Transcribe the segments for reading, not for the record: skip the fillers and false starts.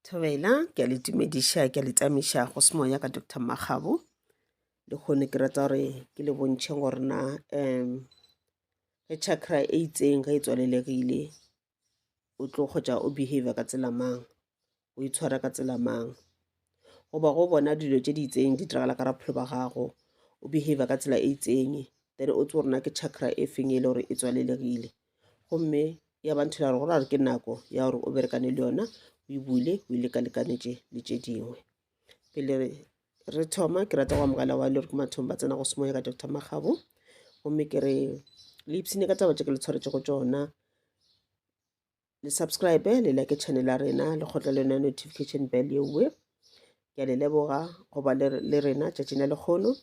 Thobela, ke a le dumedisha, ke a le tamisha go semoya ka Dr. Magabo. Le gone ke rata gore ke le bontšhe gore na ge chakra e itseng ga e tswalelegile o tlo kgotsa o behave ka tsela mang, o itshwara ka tsela mang, goba go bona dilo tse di itseng di diragala ka bophelo ba gago, o behave ka tsela e itseng, then o tse gore na ke chakra e feng e le gore e tswalelegile. Gomme ya ba nthela gore gore ke nako ya gore o berekane le yona, o e bule, o e lekalekanetse le tše dingwe. Pele re thoma ke rata go amogela wa le gore ke mathong ba tsena go semoya ka Dr. Magabo. Gomme ke re le ipsine ka taba tše ke le tshwaretse go tšona, le subscribe le like channel ya rena, le kgotla le yona notification bell yewe. Ke a le leboga goba le rena tšatšing la lekgono.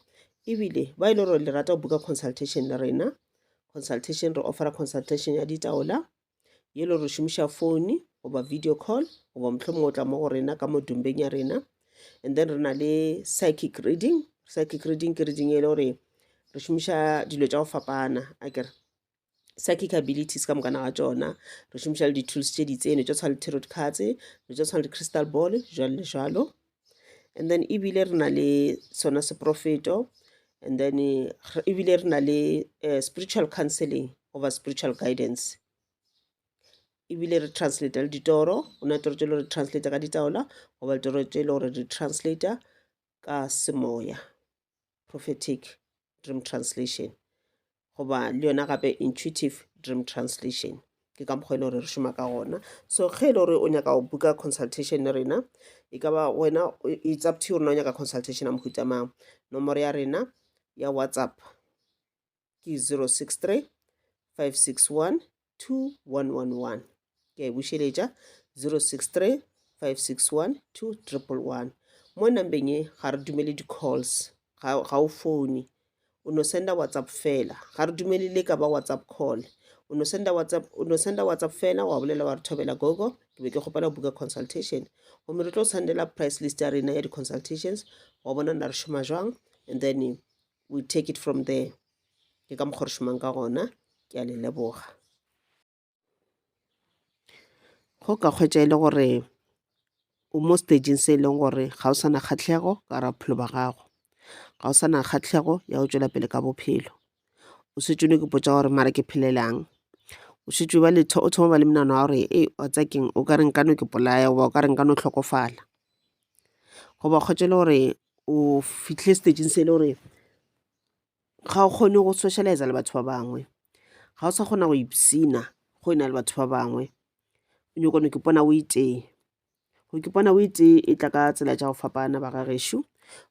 Ebile ba ile gore le rata go buka consultation le rena. Consultation re offera consultation ya ditaola ye le re šomiša phone goba video call goba mohlomongwe o tla mo go rena ka mo dumbeng ya rena. And then re na le psychic reading. Psychic reading ke reading e le gore re šomiša dilo tša go fapana, akere psychic abilities ka mokana ga tšona, re šomiša le di-tools tše di tsene tša tshwana le tarot cards, le tša tshwana le crystal ball, jalo le jalo. And then ebile re na le sona seprofeto, and then ebile re na le spiritual counseling over spiritual guidance. Ebile re translate le ditoro, o na toro tše le re translate ka ditaola goba ditoro tše le gore re translate ka semoya, prophetic dream translation, goba le yona gape intuitive dream translation. Ke ka mokgwa e le gore re šoma ka gona. So ge e le gore o nyaka go buka consultation le rena, e ka ba wena it's up to you gore na o nyaka consultation ya mohuta mang. Nomoro ya rena ya WhatsApp ke 063 561 2111. Ke a bušeletša 063 561 2111. Mo nambeng e ga re dumele di-calls, ga o phone, o no senda WhatsApp fela, ga re dumele le ka ba WhatsApp call, o no senda WhatsApp fela wa bolela wa re Thobela gogo ke be ke kgopela go buka consultation. Gomme re tlo sendela price list ya rena ya di-consultations wa bona na re šoma jwang, and then we take it from there. Ke ka mokgwa re šomang ka gona. Ke a le leboga. Go ka kgwetša e le gore o mo stageng se e leng gore ga o sa na kgatlhego ka ra bophelo ba gago, ga o sa na kgatlhego ya go tšwela pele ka bophelo, o setse ne ke potsa gore mara ke phelelang, o setse ba letho o thoma ba le menano wa gore wa tsakeng o ka reng ka no ke polaya goba o ka reng ka no tlhokofala, goba kgwetša le gore o fitlhe stageng se e le gore ga o kgone go socialize le batho ba bangwe, ga o sa kgona go ipsina go ena le batho ba bangwe, o nyakone ke pona o itee. Go ke pona o itee e tla ka tsela tša go fapana ba ga gešo.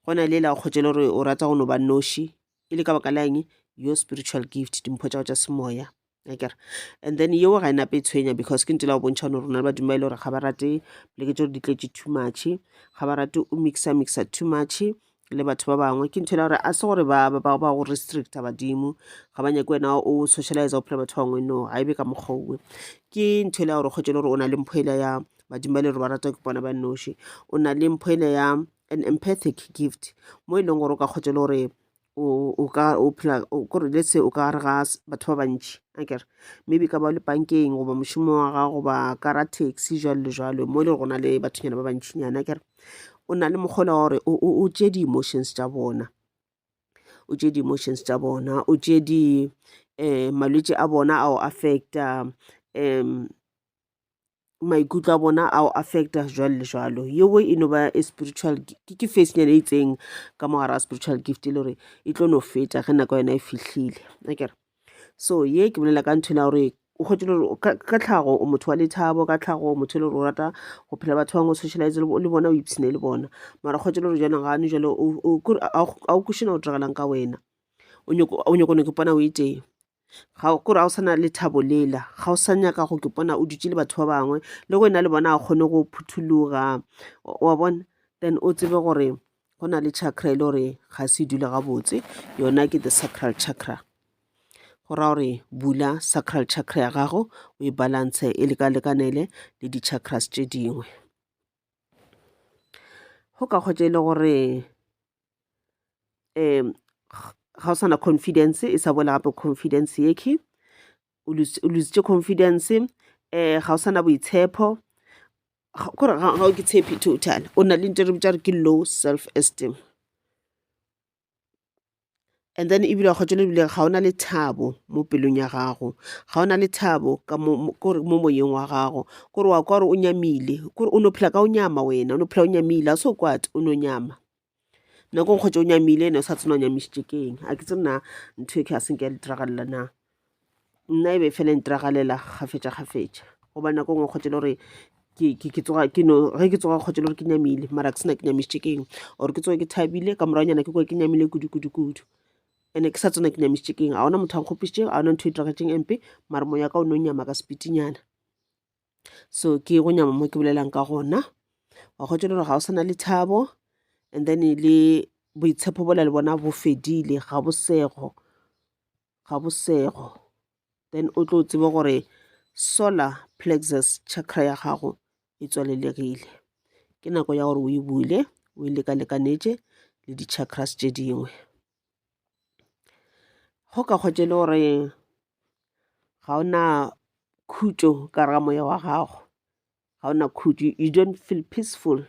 Go na le la go kgwetša le gore o rata go no ba noši, e le ka baka la eng your spiritual gift, dimpho tša go tša semoya, akere. And then yeo ga e nape e tshwenya because ke ntela go bontšha gore rona le badimo ba ile gore ga ba rate pleke tšeo di tletše too much, ga ba rate o mixa too much le batho ba bangwe. Ke nthela gore a se gore ba go restricta badimo, ga ba nyake wena o socialize o phela batho ba bangwe, no ga e be ka mokgwa. Ke nthela gore kgwetša le gore o na le mphwela ya badimo ba le gore ba rata ke bona ba noši, o na le mphwela ya an empathic gift mo e leng gore o ka kgwetša le gore o phela kore let's say o ka re ga batho ba bantši, akere maybe ka ba le bankeng goba mošomo wa gago goba kara taxi jalo le jalo mo e le go na le bathonyana ba bantšinyana, akere o na le mokgwa wa gore o tšee di-emotions tša bona, o tšee di-emotions tša bona, o tšee di malwetši a bona a o affecta, maikutlo a bona a o affecta jalo le jalo. Yeo e no ba spiritual ke facenyana e itseng ka mogare a spiritual gift e le gore e tlo no feta ge nako yona e fihlile, akere. So ye ke bolela ka nthwela gore o kgwetše le gore ka tlhago o motho wa lethabo, ka tlhago o motho le gore o rata go phela batho bangwe, o socialize le bona, o ipsine le bona, mara kgwetše le gore jaanong gane jalo a o kušina o diragalang ka wena, o nyakone ke pona o itee, ga kore ga o sa na lethabo lela, ga o sa nyaka go ke pona o dutše le batho ba bangwe le go ena le bona a kgone go phuthologa, wa bona, then o tsebe gore go na le chakra e le gore ga se dule gabotse, yona ke the sacral chakra. Go ra gore bula sacral chakra ya gago o e balance e lekalekanele le di-chakras tše dingwe. Go ka kgwetša e le gore ga o sa na confidence, e sa boela gape confidence yeke, o lositše confidence, ga o sa na boitshepo, ga o ke tshepe total o na le ntse re bitsa re ke low self esteem, and then ebile ga tswele ebile ga ona le thabo mo pelong ya gago, ga ona le thabo ka mo moyeng wa gago, kore wa kwa re o nyamile, kore o no phela ka o nyama wena, o no phela o nyamile, a se o kwate o no nyama nako go o nyamile ene o sa tsena o nyamisitse keng. A ke tse nna ntho e ke a seng ke a ditiragalela na nna e be fela ntiragalela gafetša goba nako ngwe kgotse le gore ke tsoga ke kgotse le gore ke nyamile mara ke sena ke nyamisitse keng, or ke tsoga ke thabile ka moraonyana ke kwa ke nyamile kudu ene ke sa tsona ke nyamisitse keng. A ona motho a nkgopisitseng, a ona ntho e diragetseng empe mara moya ka o no nyama ka sepitinyana. So ke go nyama mo ke bolelang ka gona, wa kgotse le gore ga o sana le thabo, and then le boitshepo bola le bona bo fedile, ga bosego, then o tlo tsebe gore solar plexus chakra ya gago e tswalelegile. Ke nako ya gore o e bule, o e lekalekanetse le di-chakras tse dingwe. Go ka kgotse le gore ga ona khutso ka ra moya wa gago, ga ona khutso, you don't feel peaceful,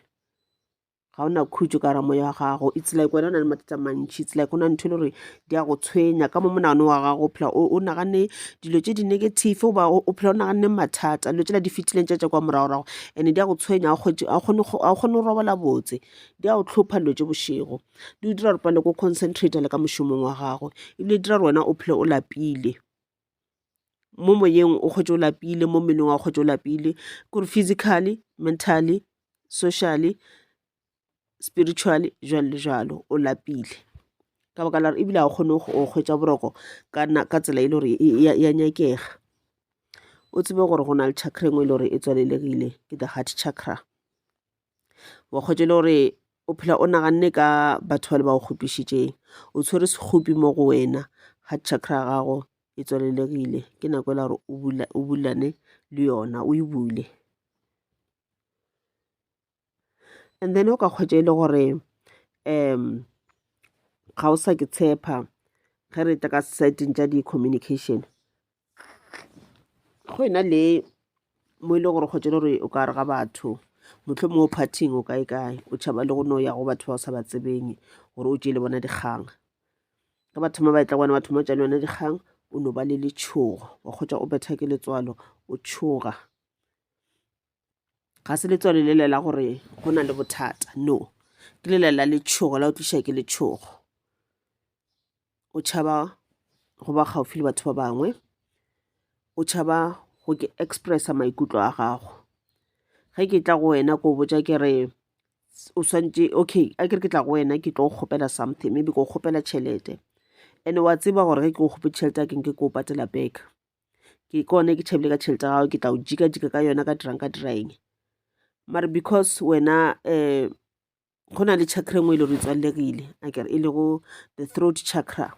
ga ona khutso ka ra moya wa gago, it's like wena o na le mathata mantšhi, it's like o na ntho e le gore di a go tshwenya ka mo monagano wa gago, phela o nagane dilo tse di-negative, o phela o naganne mathata, dilo tse la di fetileng tša kwa morago and di a go tshwenya, a kgone go robola botse, di a go tlhopha dilo tse bošego, di o dira gore pale ko concentrate le ka mošomong wa gago, ebile dira gore wena o phele o lapile mo moyeng, o kgwetse o lapile mo mmeleng wa kgwetse o lapile, kore physically, mentally, socially, spiritually, jalo le jalo o lapile ka baka la re ebile a kgone go kgwetsa boroko ka tsela e le gore ya nyakega. O tsebe gore go na le chakra engwe e le gore e tswalelegile ke the heart chakra, wa kgwetse le gore o phela o naganne ka batho ba le ba o kgopišitšeng, o tshwere sekgopi mo go wena, heart chakra ya gago e tswalelegile, ke nako e la gore o bulane le yona, o e bule. And then o ka kgwetse le gore ga o sa ke tshepa ge re tla ka setting tša di-communication, go ena le mo e le gore kgwetse le gore o ka re ga batho motlho mo parting o kae o tšhaba le go no ya go batho ba o sa ba tsebeng gore o tšee le bona dikgang, ka batho ma ba etla bona batho mo tša le bona dikgang o no ba le letshogo, wa kgwetsa o betha ke letswalo o tshoga, ga se letswalo le la gore go na le bothata, no, ke le la letshogo la o tliša ke letshogo, o tšhaba go ba gaufi le batho ba bangwe, o tšhaba go ke expressa maikutlo a gago. Ge ke tla go wena ko botsa ke re o swantse okay, a ke re ke tla go wena ke tlo go kgopela something, maybe ke go kgopela tšhelete, and wa tseba gore ge ke go kgope tšhelete a keng ke ko patela back, ke kone ke tšhabile ka tšhelete gago, ke tla o jika ka yona ka diraeng, mara because wena go na le chakra engwe e le gore e tswallegile a kere e le go the throat chakra,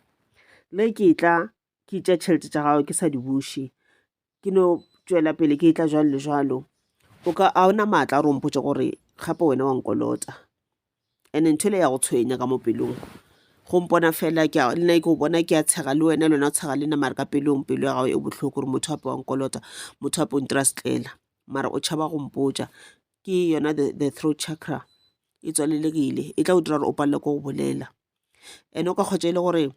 le ke tla ke tša tšhelete tša gago ke sa di buše, ke no tšwela pele ke tla jalo le jalo, o ka a ona maatla a re ompotse gore gape wena wa nkolota, and ntho le ya go tshwenya ka mo pelong, go mpona fela le nna ke o bona ke a tshega le wena, le wena o tshega le nna, mare ka pelong pelo ya gago e botlhoko gore motho ape wa nkolota, motho ape o ntira setlela, mara o tšhaba go mpotsa. Ke yona the throat chakra e tswalelegile, e tla o dira gore o palele ko go bolela, and o ka kgwetsa e le gore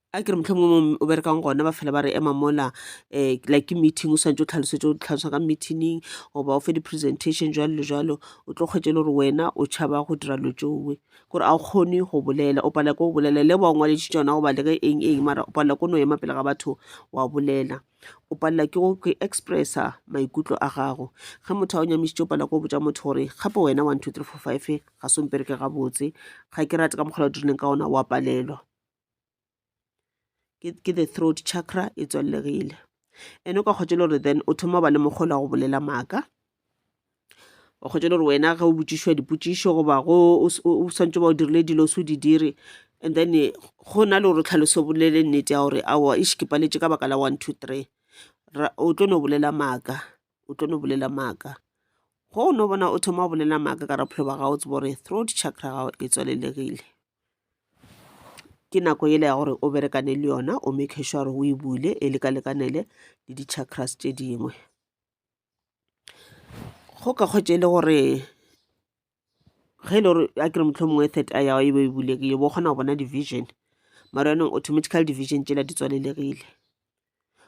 a ke re motlho mo o berekang gona ba fela ba re ema mola like meeting o santse o tlhalosa ka meeting goba o fe di-presentation jalo le jalo, o tlo kgwetse le gore wena o tšhaba go dira lo tšowe gore a o kgone go bolela, o palela ko go bolela le ba ngwaletše tsona go ba le ge eng mara o palela ko no ema pele ga batho wa bolela, o palela ke go expressa maikutlo a gago. Ge motho a o nyamišitše o palela ko o botsa motho gore gape wena 1 2 3 4 5 ga se mpereke gabotse, ga ke rate ka mokgwa o dirileng ka ona wa palelwa, ke the throat chakra e tswallegile. And o ka kgwetse le gore then o thoma ba le mogolo a go bolela maaka, o kgwetse le gore wena ga o botsišiwa dipotšišo goba go o swantse ba o dirile dilo se o di dire, and then go na le gore tlhaloso bolele nnete ya gore aowa ke paletše ka baka la 1 2 3, o tlo no bolela maaka, go o no bona o thoma o bolela maaka ka raphelo ba gago, tsebo gore throat chakra gago e tswalelegile. Ke nako ele ya gore o berekane le yona, o make sure o e bule e lekalekanele le di-chakras tše dingwe. go ka kgotse le gore ge e le gore a kere motlho mongwe third eye ya e be e bulegile bo kgona go bona division mara yanong automatical division tsela di tswalelegile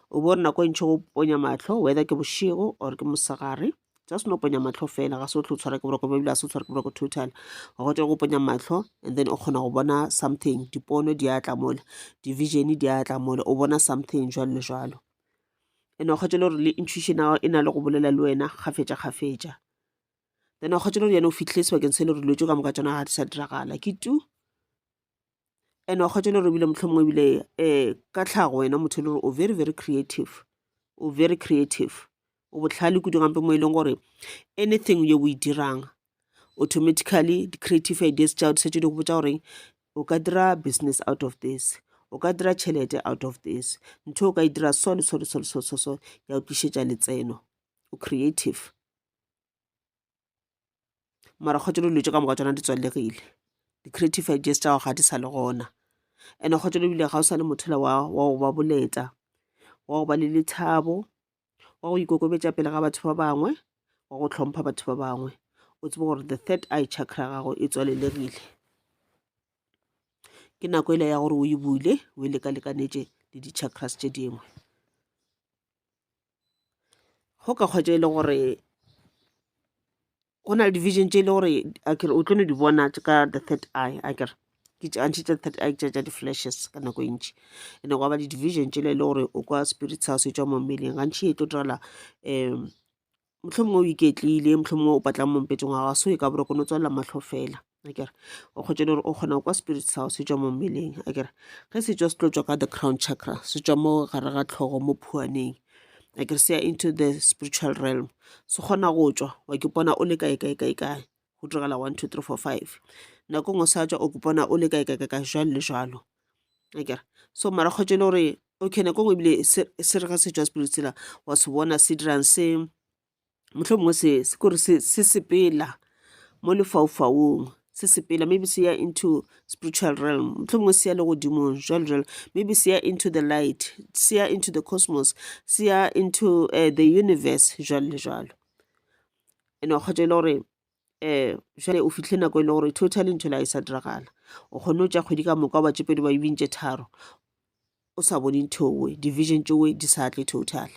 o bo re nako ntšho go ponya matlho whether ke bošego or ke mosegare just no ponya matlho fela ga se o tlo tshwara ke boroko ebile a se o tshwara ke boroko total go go go ponya matlho and then o kgona go bona something dipono di atla mole division di atla mole o bona something jwalo le jwalo ene o kgotse le gore le intuition ya e na le go bolela le wena kgafetša then o kgotse le gore yena o fitlhile sebakeng se le gore dilo ka moka tsona ga di sa diragala ke tu ene o kgotse le gore ebile motlho mongwe ebile ka tlhago wena motho le gore o very very creative o botlhale kudu gampe mo e leng gore anything yo o e dirang automatically di-creative ideas tšao di setse di go botsa goreng o ka dira business out of this o ka dira tšhelete out of this ntho o ka e dira so ya o tlišetša letseno o creative mara kgotse le dilo tse ka moka tsona di tswallegile di-creative ideas tša go ga di sa le gona and kgotse le bile ga o sa le mothela wa go ba boletsa wa go ba le lethabo wa go ikokobetša pele ga batho ba bangwe wa go tlhompha batho ba bangwe o tsebe gore the third eye chakra ya gago e tswalelegile ke nako ele ya gore o e bule o e lekalekanetse le di-chakras tše dingwe go ka kgwetša e le gore go na le division tše e le gore akere o tlo no di bona ka the third eye akere ke antše tša third eye tša di-flashes ka nako e ntši ene go ba di-division tše le gore o kwa spirit house e tšwa mo mmeleng gantši e tlo dirala motlho mongwe o iketlile motlho mongwe o patlang mompetsong wa ga so e ka boroko no tswalela matlho fela akere o kgotse le gore o kgona kwa spirit house e tšwa mo mmeleng akere ge se tšwa se tlo tswa ka the crown chakra se tšwa mo gare ga tlhogo mo phuaneng akere se ya into the spiritual realm se kgona go tswa wa ke bona o le kae go diragala 1 2 3 4 5 nako ngwe sa tswa o kupona o le kae jwalo le jwalo akere so mara kgotse le gore okay nako ngwe ebile se re ga se tšwa spirit sela wa se bona se dirang se motlho mongwe se kore se sepela mo lefaufaung se sepela maybe se ya into spiritual realm motlho mongwe se ya le godimong jwalo maybe se ya into the light se ya into the cosmos se ya into the universe jwalo le jwalo ene wa kgotse le gore jwale o fitlhe nako e le gore totally ntho la e sa diragala o kgone o tša kgwedi ka moka ba tsepedi ba ebintše tharo o sa bone nthowe division tšowe di sa tle total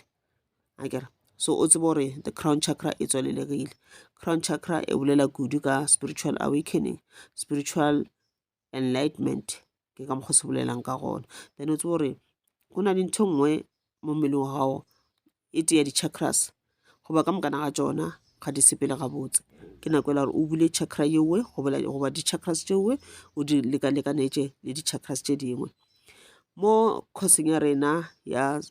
akere so o tsebe gore the crown chakra e tswalelegile crown chakra e bolela kudu ka spiritual awakening spiritual enlightenment ke ka mokgo se bolelang ka gona then o tsebe gore go na le ntho nngwe mo mmeleng wa gago e tea di-chakras goba ka mokana ga tsona ga di sepele gabotse ke nako e la gore o bule chakra yewe goba di-chakras tšewe o di lekalekanetse le di-chakras tše dingwe mo courseng ya rena ya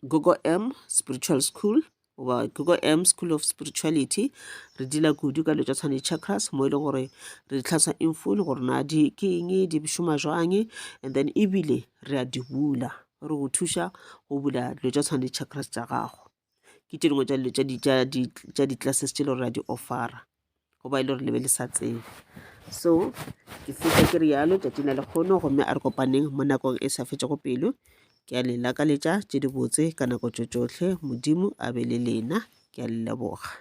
Google M Spiritual School oba Google M School of Spirituality re dila kudu ka letša tshwane chakras mo e le gore re di tlhasa info le gore na di ke eng di šoma jwang and then ebile re a di bula re go thuša go bula dilo tša tshwane chakras tša gago ke tše dingwe tša di-classes tše le gore a di offera goba e le gore le be le sa tsebe so ke feta ke rialo tšatši na le kgono gomme a re kopaneng mo nakong e sa fetša go pelo ke a le lakaletša tše di botse ka nako tšohle modimo a be le lena ke a le leboga